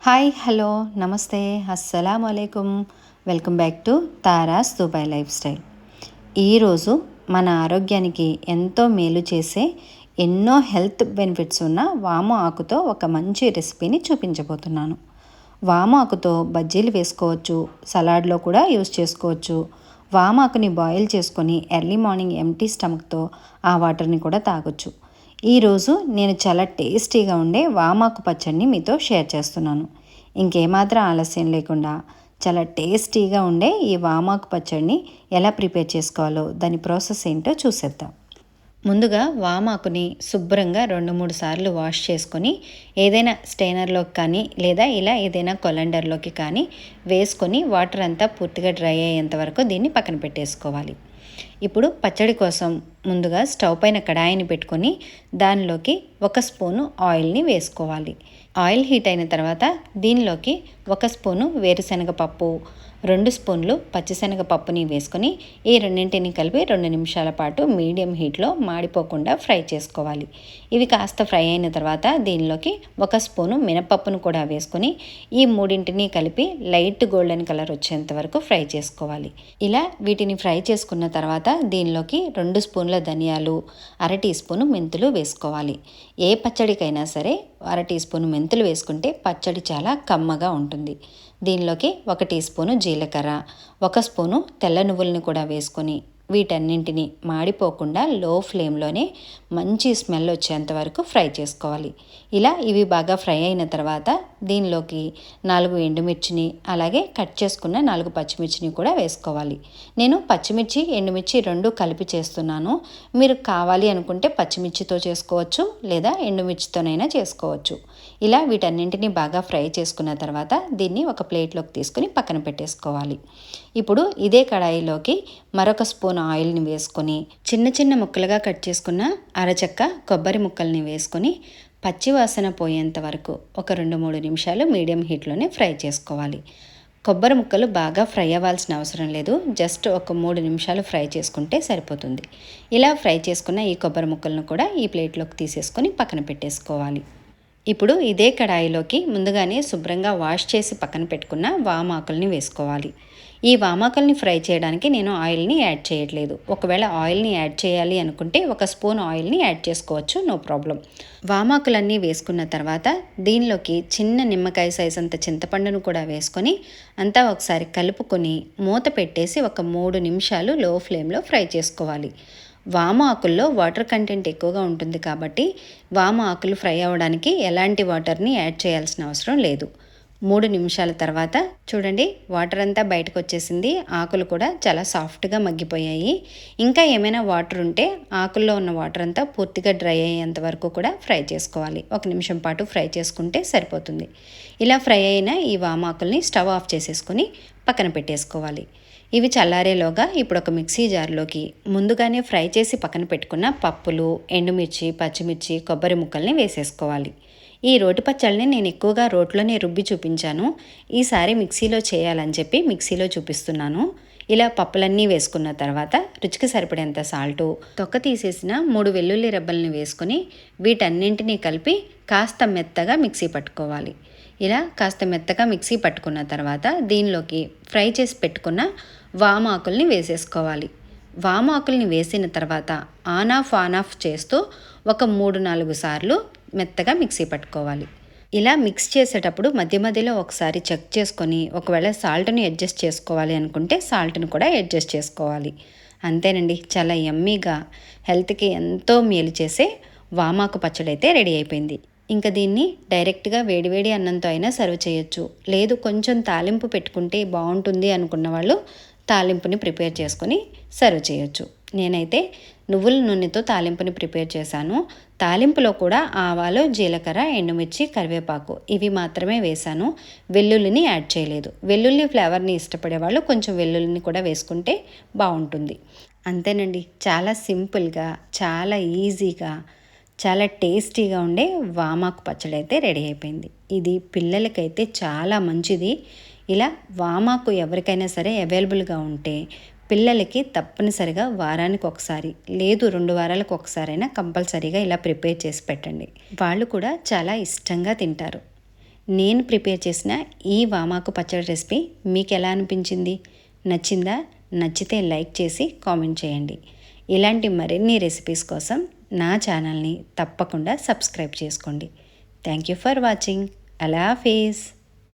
Hi hello నమస్తే అస్సలాము అలైకుం. Welcome back to Tara's Dubai lifestyle. ఈరోజు మన ఆరోగ్యానికి ఎంతో మేలు చేసే ఎన్నో హెల్త్ బెనిఫిట్స్ ఉన్న వాము ఆకుతో ఒక మంచి రెసిపీని చూపించబోతున్నాను. వాము ఆకుతో బజ్జీలు వేసుకోవచ్చు, సలాడ్లో కూడా యూస్ చేసుకోవచ్చు. వామాకుని బాయిల్ చేసుకొని ఎర్లీ మార్నింగ్ ఎంటీ స్టమక్తో ఆ వాటర్ని కూడా తాగొచ్చు. ఈరోజు నేను చాలా టేస్టీగా ఉండే వామాకు పచ్చడిని మీతో షేర్ చేస్తున్నాను. ఇంకేమాత్రం ఆలస్యం లేకుండా చాలా టేస్టీగా ఉండే ఈ వామాకు పచ్చడిని ఎలా ప్రిపేర్ చేసుకోవాలో దాని ప్రాసెస్ ఏంటో చూసేద్దాం. ముందుగా వామాకుని శుభ్రంగా 2-3 సార్లు వాష్ చేసుకొని ఏదైనా స్టెయినర్లోకి కానీ లేదా ఇలా ఏదైనా కొలండర్లోకి కానీ వేసుకొని వాటర్ అంతా పూర్తిగా డ్రై అయ్యేంత వరకు దీన్ని పక్కన పెట్టేసుకోవాలి. ఇప్పుడు పచ్చడి కోసం ముందుగా స్టవ్ పైన కడాయిని పెట్టుకొని దానిలోకి 1 స్పూను ఆయిల్ని వేసుకోవాలి. ఆయిల్ హీట్ అయిన తర్వాత దీనిలోకి 1 స్పూను వేరుశనగ పప్పు, 2 స్పూన్లు పచ్చిశనగపప్పుని వేసుకొని ఈ రెండింటిని కలిపి 2 నిమిషాల పాటు మీడియం హీట్లో మాడిపోకుండా ఫ్రై చేసుకోవాలి. ఇవి కాస్త ఫ్రై అయిన తర్వాత దీనిలోకి 1 స్పూను మినపప్పును కూడా వేసుకొని ఈ మూడింటిని కలిపి లైట్ గోల్డెన్ కలర్ వచ్చేంత వరకు ఫ్రై చేసుకోవాలి. ఇలా వీటిని ఫ్రై చేసుకున్న తర్వాత దీనిలోకి 2 స్పూన్ల ధనియాలు, 1/2 టీ స్పూను మెంతులు వేసుకోవాలి. ఏ పచ్చడికైనా సరే 1/2 టీ స్పూను మెంతులు వేసుకుంటే పచ్చడి చాలా కమ్మగా ఉంటుంది. దీనిలోకి 1 టీ స్పూను జీలకర్ర, 1 స్పూను తెల్ల నువ్వులని కూడా వేసుకొని వీటన్నింటినీ మాడిపోకుండా లో ఫ్లేమ్లోనే మంచి స్మెల్ వచ్చేంత వరకు ఫ్రై చేసుకోవాలి. ఇలా ఇవి బాగా ఫ్రై అయిన తర్వాత దీనిలోకి 4 ఎండుమిర్చిని అలాగే కట్ చేసుకున్న 4 పచ్చిమిర్చిని కూడా వేసుకోవాలి. నేను పచ్చిమిర్చి ఎండుమిర్చి 2 కలిపి చేస్తున్నాను. మీరు కావాలి అనుకుంటే పచ్చిమిర్చితో చేసుకోవచ్చు లేదా ఎండుమిర్చితోనైనా చేసుకోవచ్చు. ఇలా వీటన్నింటినీ బాగా ఫ్రై చేసుకున్న తర్వాత దీన్ని ఒక ప్లేట్లోకి తీసుకుని పక్కన పెట్టేసుకోవాలి. ఇప్పుడు ఇదే కడాయిలోకి మరొక స్పూన్ ఆయిల్ని వేసుకొని చిన్న చిన్న ముక్కలుగా కట్ చేసుకున్న అరచెక్క కొబ్బరి ముక్కల్ని వేసుకొని పచ్చివాసన పోయేంత వరకు ఒక 2-3 నిమిషాలు మీడియం హీట్లోనే ఫ్రై చేసుకోవాలి. కొబ్బరి ముక్కలు బాగా ఫ్రై అవ్వాల్సిన అవసరం లేదు, జస్ట్ ఒక 3 నిమిషాలు ఫ్రై చేసుకుంటే సరిపోతుంది. ఇలా ఫ్రై చేసుకున్న ఈ కొబ్బరి ముక్కలను కూడా ఈ ప్లేట్లోకి తీసేసుకొని పక్కన పెట్టేసుకోవాలి. ఇప్పుడు ఇదే కడాయిలోకి ముందుగానే శుభ్రంగా వాష్ చేసి పక్కన పెట్టుకున్న వామాకుల్ని వేసుకోవాలి. ఈ వామాకుల్ని ఫ్రై చేయడానికి నేను ఆయిల్ని యాడ్ చేయట్లేదు. ఒకవేళ ఆయిల్ని యాడ్ చేయాలి అనుకుంటే 1 స్పూన్ ఆయిల్ని యాడ్ చేసుకోవచ్చు, నో ప్రాబ్లం. వామాకులన్నీ వేసుకున్న తర్వాత దీనిలోకి చిన్న నిమ్మకాయ సైజ్ అంత చింతపండును కూడా వేసుకొని అంతా ఒకసారి కలుపుకొని మూత పెట్టేసి ఒక 3 నిమిషాలు లో ఫ్లేమ్లో ఫ్రై చేసుకోవాలి. వాము ఆకుల్లో వాటర్ కంటెంట్ ఎక్కువగా ఉంటుంది కాబట్టి వాము ఆకులు ఫ్రై అవ్వడానికి ఎలాంటి వాటర్ని యాడ్ చేయాల్సిన అవసరం లేదు. 3 నిమిషాల తర్వాత చూడండి, వాటర్ అంతా బయటకు వచ్చేసింది. ఆకులు కూడా చాలా సాఫ్ట్గా మగ్గిపోయాయి. ఇంకా ఏమైనా వాటర్ ఉంటే ఆకుల్లో ఉన్న వాటర్ అంతా పూర్తిగా డ్రై అయ్యేంత వరకు కూడా ఫ్రై చేసుకోవాలి. 1 నిమిషం పాటు ఫ్రై చేసుకుంటే సరిపోతుంది. ఇలా ఫ్రై అయిన ఈ వామాకుల్ని స్టవ్ ఆఫ్ చేసేసుకొని పక్కన పెట్టేసుకోవాలి. ఇవి చల్లారేలోగా ఇప్పుడు ఒక మిక్సీ జార్లోకి ముందుగానే ఫ్రై చేసి పక్కన పెట్టుకున్న పప్పులు, ఎండుమిర్చి, పచ్చిమిర్చి, కొబ్బరి ముక్కల్ని వేసేసుకోవాలి. ఈ రోటి పచ్చళ్ళని నేను ఎక్కువగా రోట్లోనే రుబ్బి చూపించాను. ఈసారి మిక్సీలో చేయాలని చెప్పి మిక్సీలో చూపిస్తున్నాను. ఇలా పప్పులన్నీ వేసుకున్న తర్వాత రుచికి సరిపడేంత సాల్టు, తొక్క తీసేసిన 3 వెల్లుల్లి రెబ్బల్ని వేసుకొని వీటన్నింటినీ కలిపి కాస్త మెత్తగా మిక్సీ పట్టుకోవాలి. ఇలా కాస్త మెత్తగా మిక్సీ పట్టుకున్న తర్వాత దీనిలోకి ఫ్రై చేసి పెట్టుకున్న వామాకుల్ని వేసేసుకోవాలి. వామాకుల్ని వేసిన తర్వాత ఆన్ ఆఫ్ చేస్తూ ఒక 3-4 సార్లు మెత్తగా మిక్సీ పట్టుకోవాలి. ఇలా మిక్స్ చేసేటప్పుడు మధ్య మధ్యలో ఒకసారి చెక్ చేసుకొని ఒకవేళ సాల్ట్ని అడ్జస్ట్ చేసుకోవాలి అనుకుంటే సాల్ట్ని కూడా అడ్జస్ట్ చేసుకోవాలి. అంతేనండి, చాలా యమ్మీగా హెల్త్కి ఎంతో మేలు చేసే వామాకు పచ్చడి అయితే రెడీ అయిపోయింది. ఇంకా దీన్ని డైరెక్ట్గా వేడివేడి అన్నంతో అయినా సర్వ్ చేయొచ్చు. లేదు కొంచెం తాలింపు పెట్టుకుంటే బాగుంటుంది అనుకున్న వాళ్ళు తాలింపుని ప్రిపేర్ చేసుకొని సర్వ్ చేయొచ్చు. నేనైతే నువ్వుల నూనెతో తాలింపుని ప్రిపేర్ చేశాను. తాలింపులో కూడా ఆవాలు, జీలకర్ర, ఎండుమిర్చి, కరివేపాకు ఇవి మాత్రమే వేశాను. వెల్లుల్లిని యాడ్ చేయలేదు. వెల్లుల్లి ఫ్లేవర్ని ఇష్టపడే వాళ్ళు కొంచెం వెల్లుల్లిని కూడా వేసుకుంటే బాగుంటుంది. అంతేనండి, చాలా సింపుల్గా, చాలా ఈజీగా, చాలా టేస్టీగా ఉండే వామాకు పచ్చడి అయితే రెడీ అయిపోయింది. ఇది పిల్లలకైతే చాలా మంచిది. ఇలా వామాకు ఎవరికైనా సరే అవైలబుల్గా ఉంటే పిల్లలకి తప్పనిసరిగా వారానికి ఒకసారి లేదు 2 వారాలకు ఒకసారైనా కంపల్సరీగా ఇలా ప్రిపేర్ చేసి పెట్టండి. వాళ్ళు కూడా చాలా ఇష్టంగా తింటారు. నేను ప్రిపేర్ చేసిన ఈ వామాకు పచ్చడి రెసిపీ మీకు ఎలా అనిపించింది? నచ్చిందా? నచ్చితే లైక్ చేసి కామెంట్ చేయండి. ఇలాంటి మరిన్ని రెసిపీస్ కోసం నా ఛానల్ని తప్పకుండా సబ్స్క్రైబ్ చేసుకోండి. Thank you for watching. Allah Hafeez.